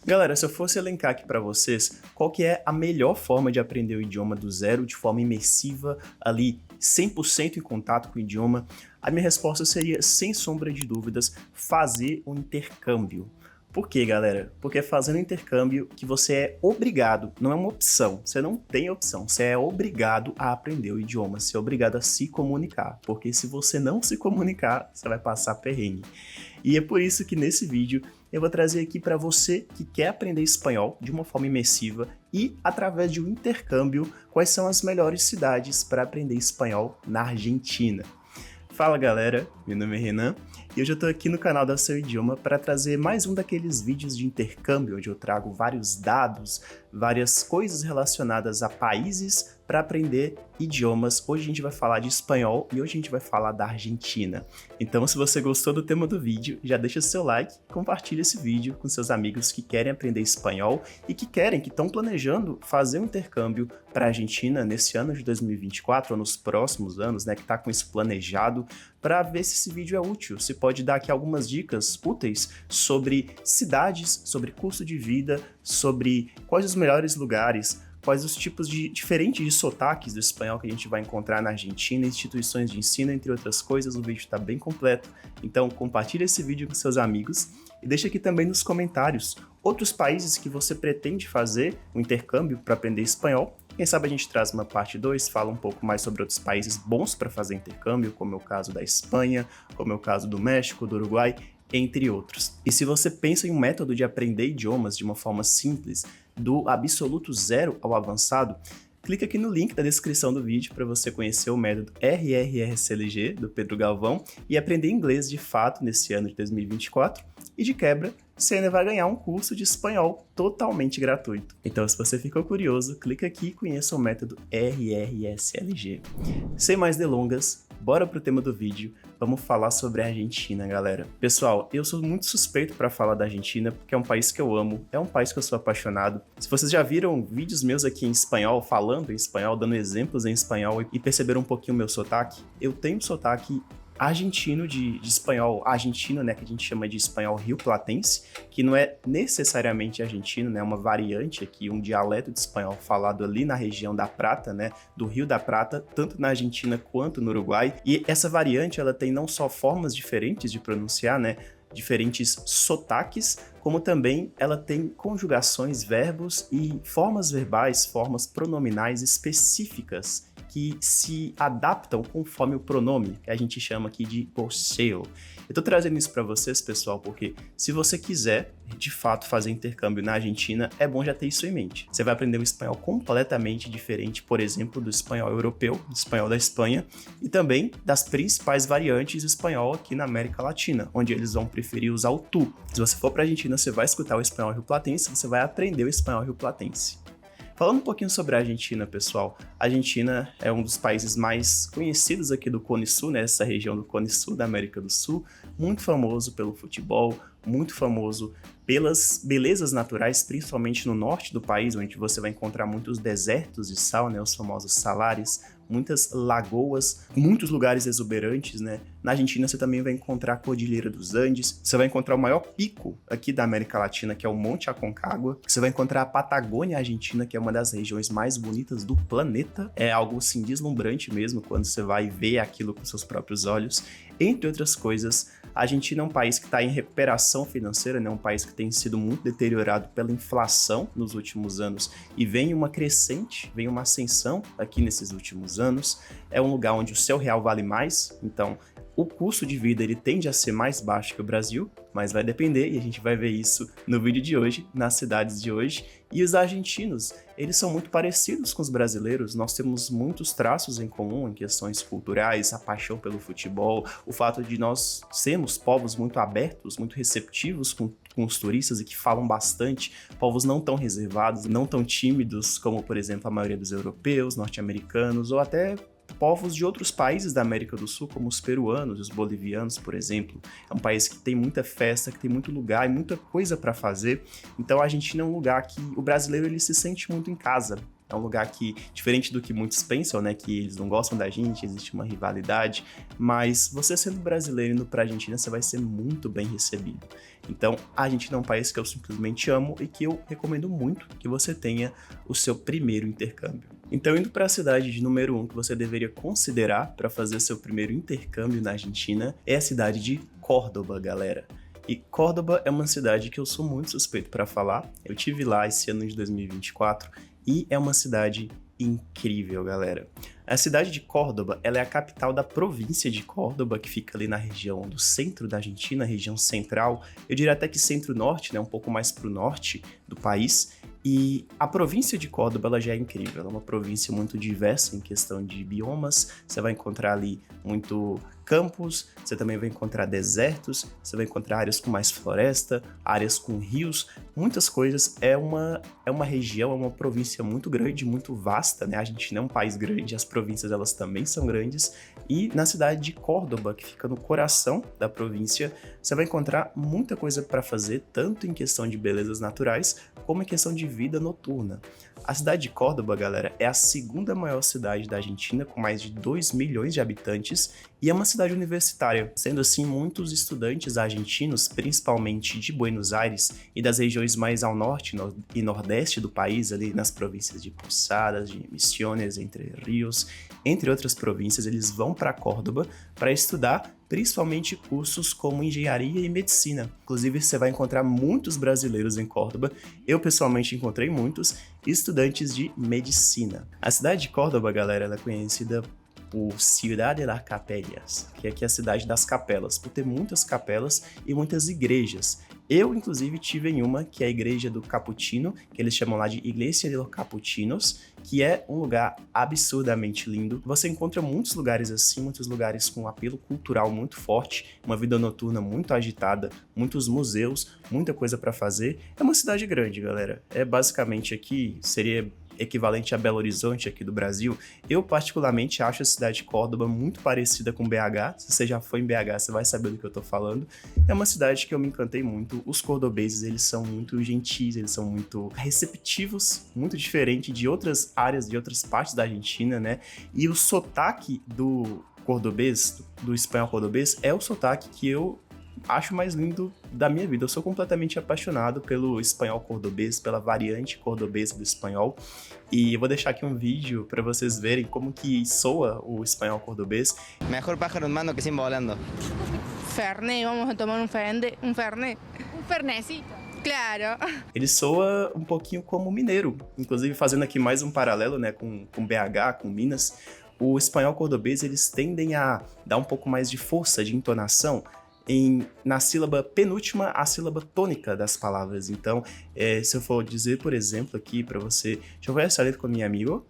Galera, se eu fosse elencar aqui para vocês qual que é a melhor forma de aprender o idioma do zero, de forma imersiva, ali 100% em contato com o idioma, a minha resposta seria, sem sombra de dúvidas, fazer um intercâmbio. Por quê, galera? Porque é fazendo intercâmbio que você é obrigado, não é uma opção, você não tem opção, você é obrigado a aprender o idioma, você é obrigado a se comunicar, porque se você não se comunicar, você vai passar perrengue. E é por isso que nesse vídeo eu vou trazer aqui para você que quer aprender espanhol de uma forma imersiva e, através de um intercâmbio, quais são as melhores cidades para aprender espanhol na Argentina. Fala galera, meu nome é Renan e hoje eu tô aqui no canal da Seu Idioma para trazer mais um daqueles vídeos de intercâmbio onde eu trago vários dados, várias coisas relacionadas a países para aprender idiomas. Hoje a gente vai falar de espanhol e hoje a gente vai falar da Argentina. Então, se você gostou do tema do vídeo, já deixa seu like, compartilha esse vídeo com seus amigos que querem aprender espanhol e que estão planejando fazer um intercâmbio para a Argentina nesse ano de 2024 ou nos próximos anos, né, que tá com isso planejado, para ver se esse vídeo é útil, se pode dar aqui algumas dicas úteis sobre cidades, sobre custo de vida, sobre quais os melhores lugares, quais os tipos diferentes de sotaques do espanhol que a gente vai encontrar na Argentina, instituições de ensino, entre outras coisas. O vídeo está bem completo, então compartilha esse vídeo com seus amigos e deixa aqui também nos comentários outros países que você pretende fazer um intercâmbio para aprender espanhol. Quem sabe a gente traz uma parte 2, fala um pouco mais sobre outros países bons para fazer intercâmbio, como é o caso da Espanha, como é o caso do México, do Uruguai, entre outros. E se você pensa em um método de aprender idiomas de uma forma simples, do absoluto zero ao avançado, clica aqui no link da descrição do vídeo para você conhecer o método RRRCLG do Pedro Galvão e aprender inglês de fato nesse ano de 2024 e de quebra, você ainda vai ganhar um curso de espanhol totalmente gratuito. Então, se você ficou curioso, clica aqui e conheça o método RRSLG. Sem mais delongas, bora pro tema do vídeo. Vamos falar sobre a Argentina, galera. Pessoal, eu sou muito suspeito para falar da Argentina, porque é um país que eu amo, é um país que eu sou apaixonado. Se vocês já viram vídeos meus aqui em espanhol, falando em espanhol, dando exemplos em espanhol e perceberam um pouquinho o meu sotaque, eu tenho sotaque argentino de espanhol argentino, né, que a gente chama de espanhol rioplatense, que não é necessariamente argentino, né, é uma variante aqui, um dialeto de espanhol falado ali na região da Prata, né, do Rio da Prata, tanto na Argentina quanto no Uruguai. E essa variante, ela tem não só formas diferentes de pronunciar, né, diferentes sotaques, como também ela tem conjugações, verbos e formas verbais, formas pronominais específicas que se adaptam conforme o pronome, que a gente chama aqui de você. Eu tô trazendo isso para vocês, pessoal, porque se você quiser, de fato, fazer intercâmbio na Argentina, é bom já ter isso em mente. Você vai aprender um espanhol completamente diferente, por exemplo, do espanhol europeu, do espanhol da Espanha, e também das principais variantes de espanhol aqui na América Latina, onde eles vão preferir usar o tu. Se você for para a Argentina, você vai escutar o espanhol rioplatense, você vai aprender o espanhol rioplatense. Falando um pouquinho sobre a Argentina, pessoal, a Argentina é um dos países mais conhecidos aqui do Cone Sul, né, essa região do Cone Sul da América do Sul, muito famoso pelo futebol, muito famoso pelas belezas naturais, principalmente no norte do país, onde você vai encontrar muitos desertos de sal, né, os famosos salares, muitas lagoas, muitos lugares exuberantes, né? Na Argentina você também vai encontrar a Cordilheira dos Andes, você vai encontrar o maior pico aqui da América Latina, que é o Monte Aconcagua, você vai encontrar a Patagônia Argentina, que é uma das regiões mais bonitas do planeta, é algo assim deslumbrante mesmo, quando você vai ver aquilo com seus próprios olhos, entre outras coisas. A Argentina é um país que está em recuperação financeira, né? Um país que tem sido muito deteriorado pela inflação nos últimos anos e vem uma crescente, vem uma ascensão aqui nesses últimos anos. É um lugar onde o seu real vale mais, então o custo de vida ele tende a ser mais baixo que o Brasil, mas vai depender e a gente vai ver isso no vídeo de hoje, nas cidades de hoje. E os argentinos, eles são muito parecidos com os brasileiros, nós temos muitos traços em comum em questões culturais, a paixão pelo futebol, o fato de nós sermos povos muito abertos, muito receptivos com os turistas e que falam bastante, povos não tão reservados, não tão tímidos como, por exemplo, a maioria dos europeus, norte-americanos ou até povos de outros países da América do Sul, como os peruanos, os bolivianos, por exemplo. É um país que tem muita festa, que tem muito lugar e muita coisa para fazer. Então a Argentina é um lugar que o brasileiro ele se sente muito em casa. É um lugar que, diferente do que muitos pensam, né, que eles não gostam da gente, existe uma rivalidade, mas você sendo brasileiro indo pra Argentina, você vai ser muito bem recebido. Então, a Argentina é um país que eu simplesmente amo e que eu recomendo muito que você tenha o seu primeiro intercâmbio. Então, indo para a cidade de número 1 que você deveria considerar para fazer seu primeiro intercâmbio na Argentina, é a cidade de Córdoba, galera. E Córdoba é uma cidade que eu sou muito suspeito para falar. Eu tive lá esse ano de 2024 e é uma cidade incrível, galera. A cidade de Córdoba, ela é a capital da província de Córdoba, que fica ali na região do centro da Argentina, região central. Eu diria até que centro-norte, né, um pouco mais para o norte do país. E a província de Córdoba, ela já é incrível. Ela é uma província muito diversa em questão de biomas. Você vai encontrar ali muito campos, você também vai encontrar desertos, você vai encontrar áreas com mais floresta, áreas com rios, muitas coisas. É uma região, é uma província muito grande, muito vasta, né? A Argentina é um país grande, as províncias elas também são grandes. E na cidade de Córdoba, que fica no coração da província, você vai encontrar muita coisa para fazer, tanto em questão de belezas naturais, como em questão de vida noturna. A cidade de Córdoba, galera, é a segunda maior cidade da Argentina, com mais de 2 milhões de habitantes, e é uma cidade universitária. Sendo assim, muitos estudantes argentinos, principalmente de Buenos Aires e das regiões mais ao norte e nordeste do país, ali nas províncias de Posadas, de Misiones, Entre Ríos, entre outras províncias, eles vão para Córdoba para estudar principalmente cursos como engenharia e medicina. Inclusive, você vai encontrar muitos brasileiros em Córdoba. Eu, pessoalmente, encontrei muitos estudantes de medicina. A cidade de Córdoba, galera, ela é conhecida por Ciudad de las Capellas, que aqui é a cidade das capelas, por ter muitas capelas e muitas igrejas. Eu, inclusive, tive em uma, que é a igreja do Capuchino, que eles chamam lá de Iglesia de los Capuchinos, que é um lugar absurdamente lindo. Você encontra muitos lugares assim, muitos lugares com um apelo cultural muito forte, uma vida noturna muito agitada, muitos museus, muita coisa para fazer. É uma cidade grande, galera. É basicamente aqui, seria equivalente a Belo Horizonte aqui do Brasil. Eu particularmente acho a cidade de Córdoba muito parecida com BH. Se você já foi em BH, você vai saber do que eu tô falando. É uma cidade que eu me encantei muito. Os cordobeses, eles são muito gentis, eles são muito receptivos, muito diferente de outras áreas, de outras partes da Argentina, né? E o sotaque do cordobês, do espanhol cordobês, é o sotaque que eu acho mais lindo da minha vida. Eu sou completamente apaixonado pelo espanhol cordobês, pela variante cordobesa do espanhol. E eu vou deixar aqui um vídeo para vocês verem como que soa o espanhol cordobês. Mejor pájaro en mano que 100 volando. Fernet, vamos a tomar un Fernet. Un Fernecito. Claro. Ele soa um pouquinho como mineiro. Inclusive, fazendo aqui mais um paralelo, né, com BH, com Minas, o espanhol cordobês, eles tendem a dar um pouco mais de força, de entonação, na sílaba penúltima, a sílaba tônica das palavras. Então, se eu for dizer, por exemplo, aqui para você, eu vou salir com meu amigo,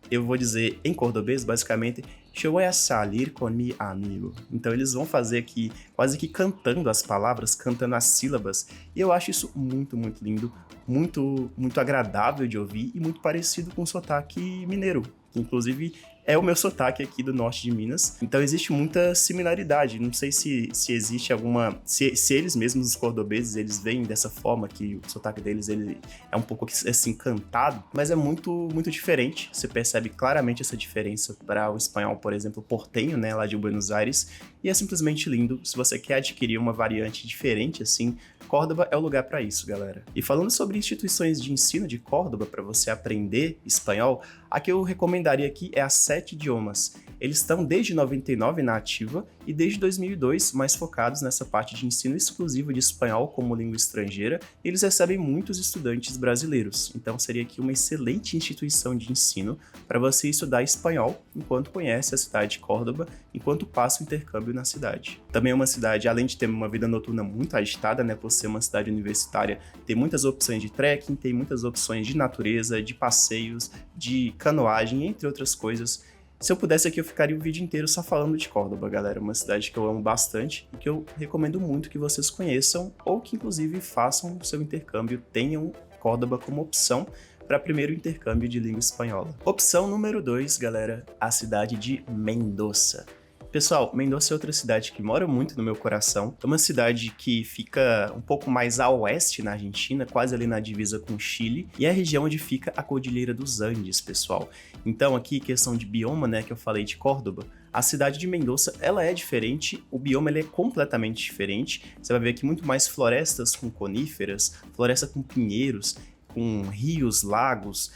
eu vou dizer em cordobês, basicamente, eu vou salir com meu amigo. Então, eles vão fazer aqui, quase que cantando as palavras, cantando as sílabas, e eu acho isso muito, muito lindo, muito, muito agradável de ouvir e muito parecido com o sotaque mineiro, que inclusive é o meu sotaque aqui do norte de Minas. Então existe muita similaridade. Não sei se existe alguma... Se eles mesmos, os cordobeses, eles veem dessa forma, que o sotaque deles ele é um pouco assim cantado, mas é muito, muito diferente. Você percebe claramente essa diferença para o espanhol, por exemplo, portenho, né, lá de Buenos Aires. E é simplesmente lindo. Se você quer adquirir uma variante diferente, assim, Córdoba é o lugar para isso, galera. E falando sobre instituições de ensino de Córdoba para você aprender espanhol, a que eu recomendaria aqui é a 7 Idiomas. Eles estão desde 99 na ativa e desde 2002 mais focados nessa parte de ensino exclusivo de espanhol como língua estrangeira, e eles recebem muitos estudantes brasileiros. Então seria aqui uma excelente instituição de ensino para você estudar espanhol enquanto conhece a cidade de Córdoba, enquanto passa o intercâmbio na cidade. Também é uma cidade, além de ter uma vida noturna muito agitada, né, por ser uma cidade universitária, tem muitas opções de trekking, tem muitas opções de natureza, de passeios, de canoagem, entre outras coisas. Se eu pudesse aqui, eu ficaria o vídeo inteiro só falando de Córdoba, galera. Uma cidade que eu amo bastante e que eu recomendo muito que vocês conheçam ou que, inclusive, façam o seu intercâmbio, tenham Córdoba como opção para primeiro intercâmbio de língua espanhola. Opção número 2, galera, a cidade de Mendoza. Pessoal, Mendoza é outra cidade que mora muito no meu coração. É uma cidade que fica um pouco mais a oeste na Argentina, quase ali na divisa com o Chile, e é a região onde fica a Cordilheira dos Andes, pessoal. Então aqui, questão de bioma, né, que eu falei de Córdoba, a cidade de Mendoza, ela é diferente, o bioma ele é completamente diferente. Você vai ver aqui muito mais florestas com coníferas, floresta com pinheiros, com rios, lagos,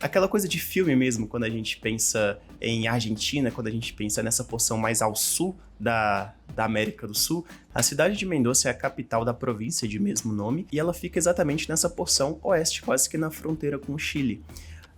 aquela coisa de filme mesmo, quando a gente pensa em Argentina, quando a gente pensa nessa porção mais ao sul da América do Sul, a cidade de Mendoza é a capital da província de mesmo nome e ela fica exatamente nessa porção oeste, quase que na fronteira com o Chile.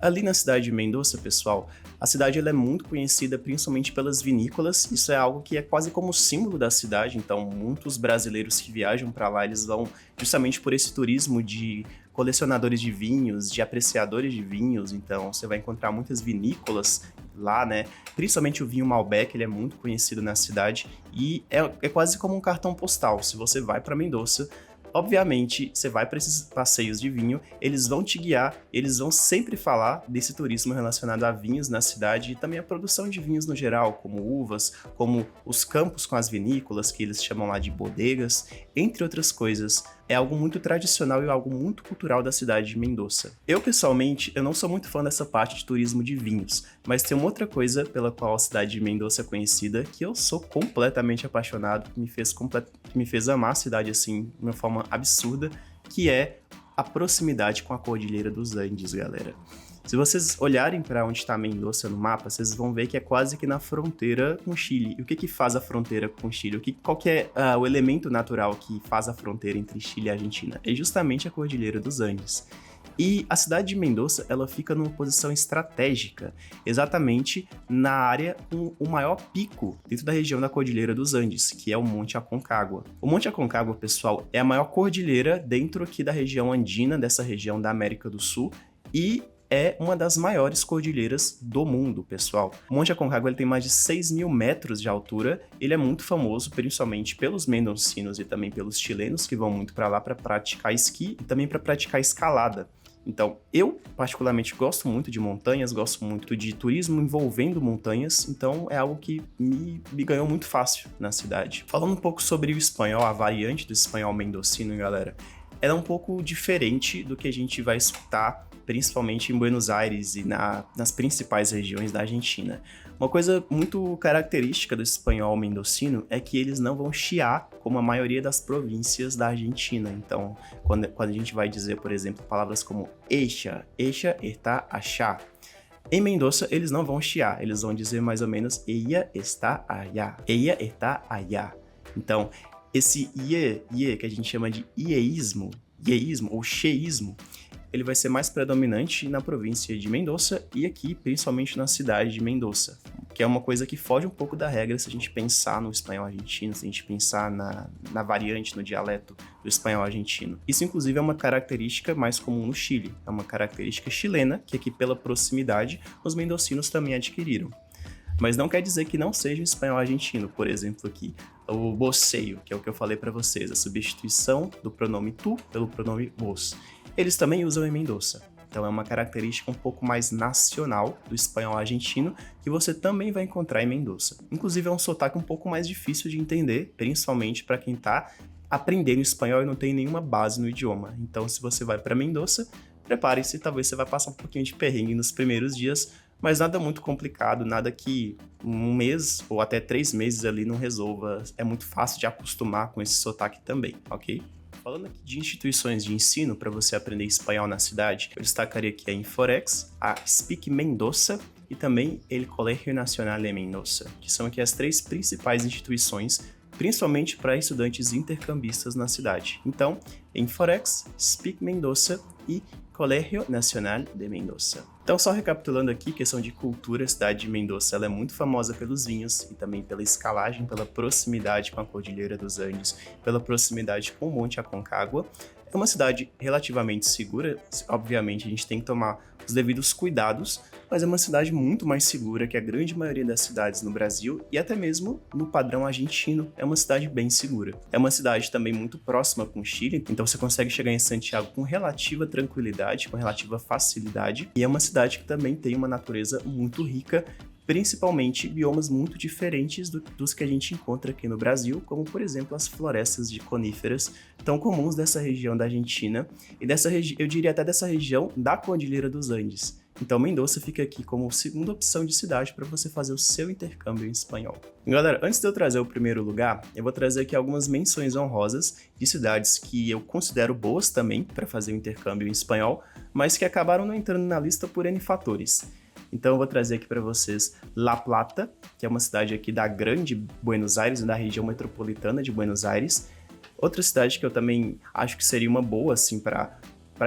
Ali na cidade de Mendoza, pessoal, a cidade ela é muito conhecida principalmente pelas vinícolas, isso é algo que é quase como símbolo da cidade, então muitos brasileiros que viajam para lá, eles vão justamente por esse turismo de colecionadores de vinhos, de apreciadores de vinhos, então você vai encontrar muitas vinícolas lá, né? Principalmente o vinho Malbec, ele é muito conhecido na cidade e é quase como um cartão postal. Se você vai para Mendoza, obviamente, você vai para esses passeios de vinho, eles vão te guiar, eles vão sempre falar desse turismo relacionado a vinhos na cidade e também a produção de vinhos no geral, como uvas, como os campos com as vinícolas, que eles chamam lá de bodegas, entre outras coisas. É algo muito tradicional e algo muito cultural da cidade de Mendoza. Eu, pessoalmente, eu não sou muito fã dessa parte de turismo de vinhos, mas tem uma outra coisa pela qual a cidade de Mendoza é conhecida, que eu sou completamente apaixonado, que me fez amar a cidade assim, de uma forma absurda, que é a proximidade com a Cordilheira dos Andes, galera. Se vocês olharem para onde está Mendoza no mapa, vocês vão ver que é quase que na fronteira com o Chile. E o que faz a fronteira com o Chile? Qual que é o elemento natural que faz a fronteira entre Chile e Argentina? É justamente a Cordilheira dos Andes. E a cidade de Mendoza, ela fica numa posição estratégica, exatamente na área com o maior pico dentro da região da Cordilheira dos Andes, que é o Monte Aconcagua. O Monte Aconcagua, pessoal, é a maior cordilheira dentro aqui da região andina, dessa região da América do Sul, e é uma das maiores cordilheiras do mundo, pessoal. O Monte Aconcagua ele tem mais de 6.000 metros de altura, ele é muito famoso, principalmente pelos mendocinos e também pelos chilenos, que vão muito para lá para praticar esqui e também para praticar escalada. Então, eu particularmente gosto muito de montanhas, gosto muito de turismo envolvendo montanhas, então é algo que me ganhou muito fácil na cidade. Falando um pouco sobre o espanhol, a variante do espanhol mendocino, galera, ela é um pouco diferente do que a gente vai escutar principalmente em Buenos Aires e nas principais regiões da Argentina. Uma coisa muito característica do espanhol mendocino é que eles não vão chiar como a maioria das províncias da Argentina. Então, quando a gente vai dizer, por exemplo, palavras como ella está allá, em Mendoza eles não vão chiar, eles vão dizer mais ou menos ella está allá, ella está allá. Então, esse ie que a gente chama de ieísmo ou cheísmo, ele vai ser mais predominante na província de Mendoza e aqui, principalmente na cidade de Mendoza, que é uma coisa que foge um pouco da regra se a gente pensar no espanhol argentino, se a gente pensar na variante, no dialeto do espanhol argentino. Isso, inclusive, é uma característica mais comum no Chile, é uma característica chilena que aqui, pela proximidade, os mendocinos também adquiriram. Mas não quer dizer que não seja o espanhol argentino, por exemplo, aqui, o voceio, que é o que eu falei para vocês, a substituição do pronome tu pelo pronome vos. Eles também usam em Mendoza. Então é uma característica um pouco mais nacional do espanhol argentino que você também vai encontrar em Mendoza. Inclusive é um sotaque um pouco mais difícil de entender, principalmente para quem está aprendendo espanhol e não tem nenhuma base no idioma. Então se você vai para Mendoza, prepare-se, talvez você vai passar um pouquinho de perrengue nos primeiros dias, mas nada muito complicado, nada que 1 mês ou até 3 meses ali não resolva. É muito fácil de acostumar com esse sotaque também, ok? Falando aqui de instituições de ensino para você aprender espanhol na cidade, eu destacaria aqui a Inforex, a Speak Mendoza e também o Colegio Nacional de Mendoza, que são aqui as 3 principais instituições, principalmente para estudantes intercambistas na cidade. Então, Inforex, Speak Mendoza e Colegio Nacional de Mendoza. Então, só recapitulando aqui, questão de cultura, a cidade de Mendoza ela é muito famosa pelos vinhos e também pela escalagem, pela proximidade com a Cordilheira dos Andes, pela proximidade com o Monte Aconcagua. É uma cidade relativamente segura, obviamente a gente tem que tomar os devidos cuidados, mas é uma cidade muito mais segura que a grande maioria das cidades no Brasil e até mesmo no padrão argentino, é uma cidade bem segura. É uma cidade também muito próxima com o Chile, então você consegue chegar em Santiago com relativa tranquilidade, com relativa facilidade, e é uma cidade que também tem uma natureza muito rica, principalmente biomas muito diferentes dos que a gente encontra aqui no Brasil, como por exemplo as florestas de coníferas tão comuns dessa região da Argentina e eu diria até dessa região da Cordilheira dos Andes. Então Mendoza fica aqui como segunda opção de cidade para você fazer o seu intercâmbio em espanhol. E, galera, antes de eu trazer o primeiro lugar, eu vou trazer aqui algumas menções honrosas de cidades que eu considero boas também para fazer o intercâmbio em espanhol, mas que acabaram não entrando na lista por N fatores. Então eu vou trazer aqui para vocês La Plata, que é uma cidade aqui da Grande Buenos Aires, da região metropolitana de Buenos Aires. Outra cidade que eu também acho que seria uma boa assim para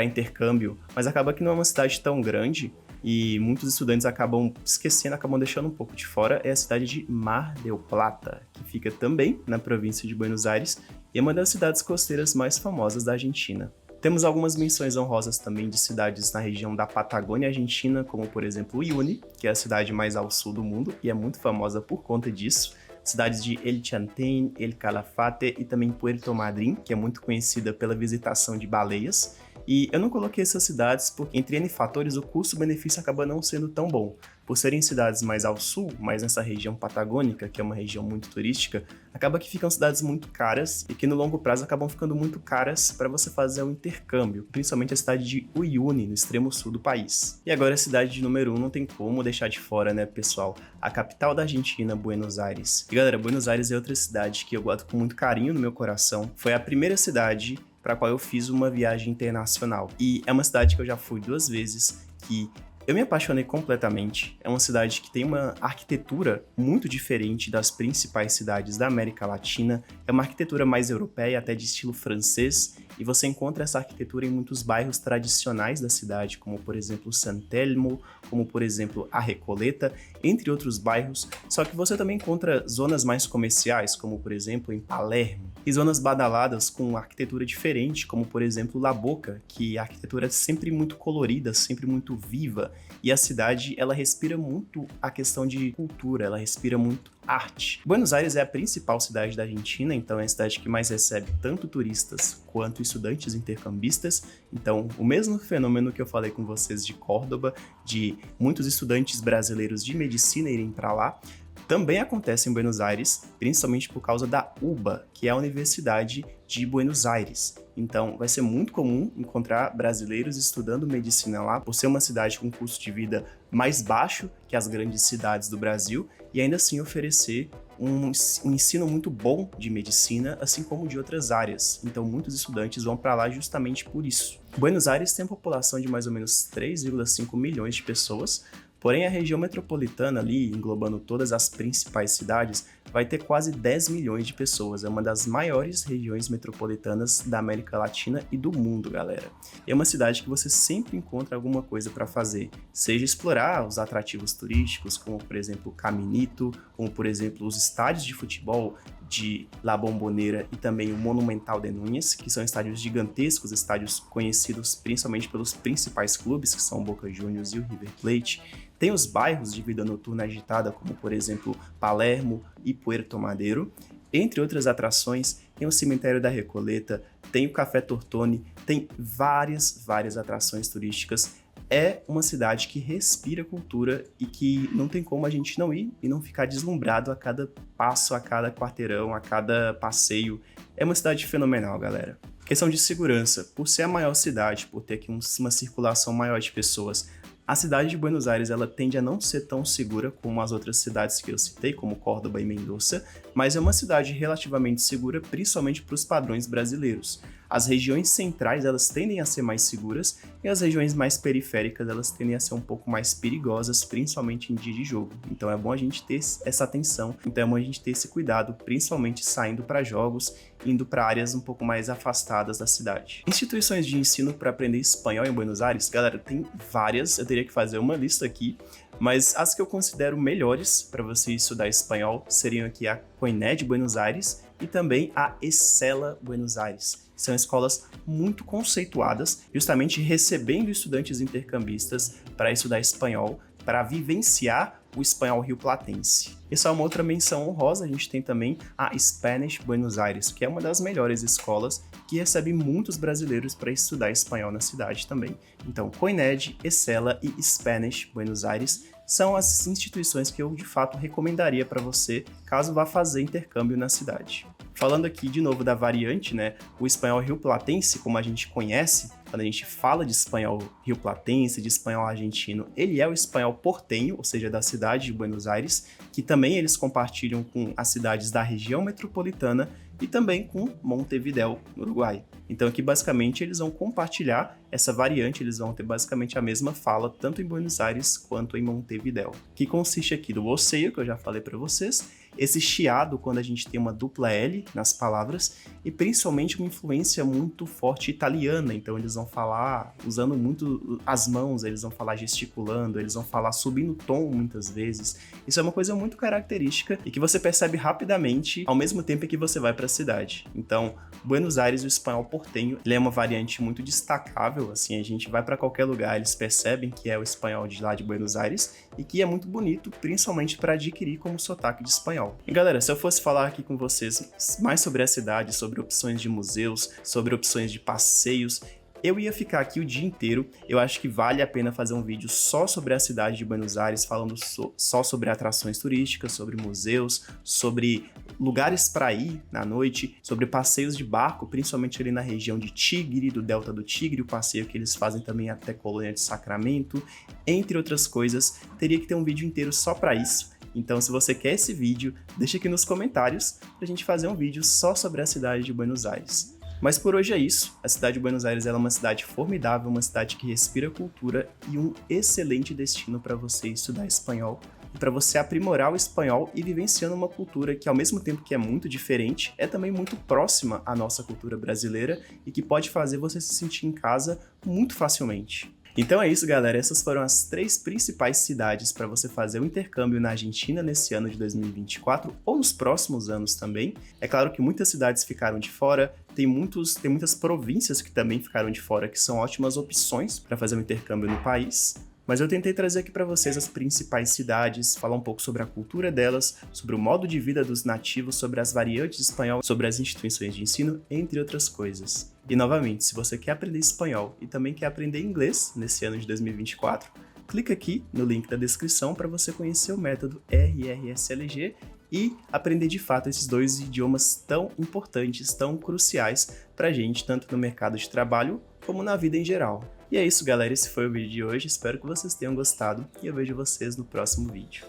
intercâmbio, mas acaba que não é uma cidade tão grande e muitos estudantes acabam esquecendo, acabam deixando um pouco de fora, é a cidade de Mar del Plata, que fica também na província de Buenos Aires e é uma das cidades costeiras mais famosas da Argentina. Temos algumas menções honrosas também de cidades na região da Patagônia Argentina, como por exemplo Uyuni, que é a cidade mais ao sul do mundo e é muito famosa por conta disso. Cidades de El Chantén, El Calafate e também Puerto Madryn, que é muito conhecida pela visitação de baleias. E eu não coloquei essas cidades porque, entre N fatores, o custo-benefício acaba não sendo tão bom. Por serem cidades mais ao sul, mais nessa região patagônica, que é uma região muito turística, acaba que ficam cidades muito caras e que no longo prazo acabam ficando muito caras para você fazer um intercâmbio, principalmente a cidade de Uyuni, no extremo sul do país. E agora a cidade de número 1 não tem como deixar de fora, né, pessoal? A capital da Argentina, Buenos Aires. E galera, Buenos Aires é outra cidade que eu guardo com muito carinho no meu coração. Foi a primeira cidade para a qual eu fiz uma viagem internacional. E é uma cidade que eu já fui 2 vezes, que eu me apaixonei completamente. É uma cidade que tem uma arquitetura muito diferente das principais cidades da América Latina. É uma arquitetura mais europeia, até de estilo francês, e você encontra essa arquitetura em muitos bairros tradicionais da cidade, como por exemplo San Telmo, como por exemplo a Recoleta, entre outros bairros, só que você também encontra zonas mais comerciais, como por exemplo em Palermo, e zonas badaladas com arquitetura diferente, como por exemplo La Boca, que a arquitetura é sempre muito colorida, sempre muito viva, e a cidade ela respira muito a questão de cultura, ela respira muito arte. Buenos Aires é a principal cidade da Argentina, então é a cidade que mais recebe tanto turistas quanto estudantes intercambistas. Então, o mesmo fenômeno que eu falei com vocês de Córdoba, de muitos estudantes brasileiros de medicina irem para lá, também acontece em Buenos Aires, principalmente por causa da UBA, que é a Universidade de Buenos Aires. Então, vai ser muito comum encontrar brasileiros estudando medicina lá, por ser uma cidade com custo de vida mais baixo que as grandes cidades do Brasil, e ainda assim oferecer um ensino muito bom de medicina, assim como de outras áreas. Então, muitos estudantes vão para lá justamente por isso. Buenos Aires tem uma população de mais ou menos 3,5 milhões de pessoas, porém a região metropolitana ali, englobando todas as principais cidades, vai ter quase 10 milhões de pessoas. É uma das maiores regiões metropolitanas da América Latina e do mundo, galera. E é uma cidade que você sempre encontra alguma coisa para fazer, seja explorar os atrativos turísticos, como por exemplo o Caminito, como por exemplo os estádios de futebol de La Bombonera e também o Monumental de Núñez, que são estádios gigantescos, estádios conhecidos principalmente pelos principais clubes, que são o Boca Juniors e o River Plate. Tem os bairros de vida noturna agitada, como por exemplo Palermo e Puerto Madero. Entre outras atrações, tem o Cemitério da Recoleta, tem o Café Tortoni, tem várias atrações turísticas. É uma cidade que respira cultura e que não tem como a gente não ir e não ficar deslumbrado a cada passo, a cada quarteirão, a cada passeio. É uma cidade fenomenal, galera. Questão de segurança. Por ser a maior cidade, por ter aqui uma circulação maior de pessoas, a cidade de Buenos Aires ela tende a não ser tão segura como as outras cidades que eu citei, como Córdoba e Mendoza, mas é uma cidade relativamente segura, principalmente para os padrões brasileiros. As regiões centrais elas tendem a ser mais seguras e as regiões mais periféricas elas tendem a ser um pouco mais perigosas, principalmente em dia de jogo. Então é bom a gente ter essa atenção, então é bom a gente ter esse cuidado, principalmente saindo para jogos, indo para áreas um pouco mais afastadas da cidade. Instituições de ensino para aprender espanhol em Buenos Aires, galera, tem várias, eu teria que fazer uma lista aqui, mas as que eu considero melhores para você estudar espanhol seriam aqui a COINED Buenos Aires e também a ESELA Buenos Aires. São escolas muito conceituadas, justamente recebendo estudantes intercambistas para estudar espanhol, para vivenciar o espanhol rioplatense. Essa é uma outra menção honrosa, a gente tem também a Spanish Buenos Aires, que é uma das melhores escolas que recebe muitos brasileiros para estudar espanhol na cidade também. Então, COINED, ESELA e Spanish Buenos Aires são as instituições que eu de fato recomendaria para você caso vá fazer intercâmbio na cidade. Falando aqui de novo da variante, né, o espanhol rioplatense, como a gente conhece, quando a gente fala de espanhol rioplatense, de espanhol argentino, ele é o espanhol portenho, ou seja, da cidade de Buenos Aires, que também eles compartilham com as cidades da região metropolitana e também com Montevidéu, no Uruguai. Então aqui basicamente eles vão compartilhar essa variante, eles vão ter basicamente a mesma fala tanto em Buenos Aires quanto em Montevidéu, que consiste aqui do voceio, que eu já falei para vocês, esse chiado quando a gente tem uma dupla L nas palavras e principalmente uma influência muito forte italiana, então eles vão falar usando muito as mãos, eles vão falar gesticulando, eles vão falar subindo o tom muitas vezes. Isso é uma coisa muito característica e que você percebe rapidamente ao mesmo tempo que você vai para a cidade. Então, Buenos Aires, o espanhol portenho, ele é uma variante muito destacável, assim, a gente vai para qualquer lugar, eles percebem que é o espanhol de lá de Buenos Aires e que é muito bonito, principalmente para adquirir como sotaque de espanhol. E galera, se eu fosse falar aqui com vocês mais sobre a cidade, sobre opções de museus, sobre opções de passeios, eu ia ficar aqui o dia inteiro. Eu acho que vale a pena fazer um vídeo só sobre a cidade de Buenos Aires, falando só sobre atrações turísticas, sobre museus, sobre lugares para ir na noite, sobre passeios de barco, principalmente ali na região de Tigre, do Delta do Tigre, o passeio que eles fazem também até Colônia de Sacramento, entre outras coisas. Teria que ter um vídeo inteiro só para isso. Então, se você quer esse vídeo, deixa aqui nos comentários pra gente fazer um vídeo só sobre a cidade de Buenos Aires. Mas por hoje é isso. A cidade de Buenos Aires é uma cidade formidável, uma cidade que respira cultura e um excelente destino para você estudar espanhol e para você aprimorar o espanhol e vivenciando uma cultura que, ao mesmo tempo que é muito diferente, é também muito próxima à nossa cultura brasileira e que pode fazer você se sentir em casa muito facilmente. Então é isso, galera. Essas foram as 3 principais cidades para você fazer o intercâmbio na Argentina nesse ano de 2024 ou nos próximos anos também. É claro que muitas cidades ficaram de fora, tem muitas províncias que também ficaram de fora, que são ótimas opções para fazer o intercâmbio no país. Mas eu tentei trazer aqui para vocês as principais cidades, falar um pouco sobre a cultura delas, sobre o modo de vida dos nativos, sobre as variantes de espanhol, sobre as instituições de ensino, entre outras coisas. E novamente, se você quer aprender espanhol e também quer aprender inglês nesse ano de 2024, clica aqui no link da descrição para você conhecer o método RRSLG e aprender de fato esses 2 idiomas tão importantes, tão cruciais para a gente, tanto no mercado de trabalho como na vida em geral. E é isso, galera, esse foi o vídeo de hoje, espero que vocês tenham gostado e eu vejo vocês no próximo vídeo.